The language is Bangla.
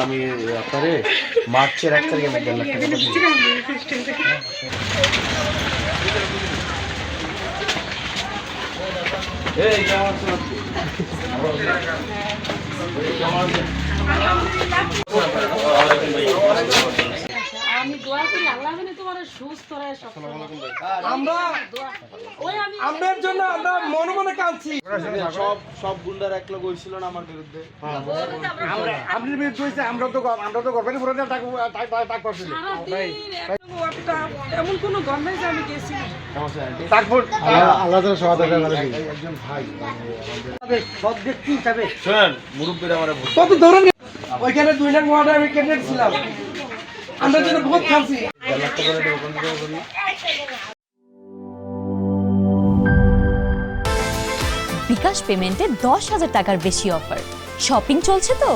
আমি আপনারে মার্চের 1 তারিখে আমি 1.5 লাখ টাকা এই কেমন আছেন আমি দোয়া করি আল্লাহ যেন তোমার সুস্থ রাখে সব। আমরা আমরার জন্য আমরা মনে মনে কাঁদছি। সব গুন্ডার এক লোক হইছিল না আমার বিরুদ্ধে। আপনি বিরুদ্ধে হয়েছে, আমরা তো গভর্নমেন্ট পুরো তাক করছি। এমন কোনো গন্ডাই যে আমি গেছি তারপর আল্লাহ তাআলা সহায়তা করে একজন ভাই সব দেখতেই যাবে। শুনেন মুরব্বিরা আমারে ভোট কত ধরুন ওইখানে 2 লাখ ওয়ার্ডে আমি ক্যান্ডিডেট ছিলাম, আমরা জন্য বহুত খাচ্ছি। 1.5 লাখ টাকা করে ওখান থেকে করি। বিকাশ পেমেন্টে 10,000 টাকার বেশি অফার। শপিং চলছে তো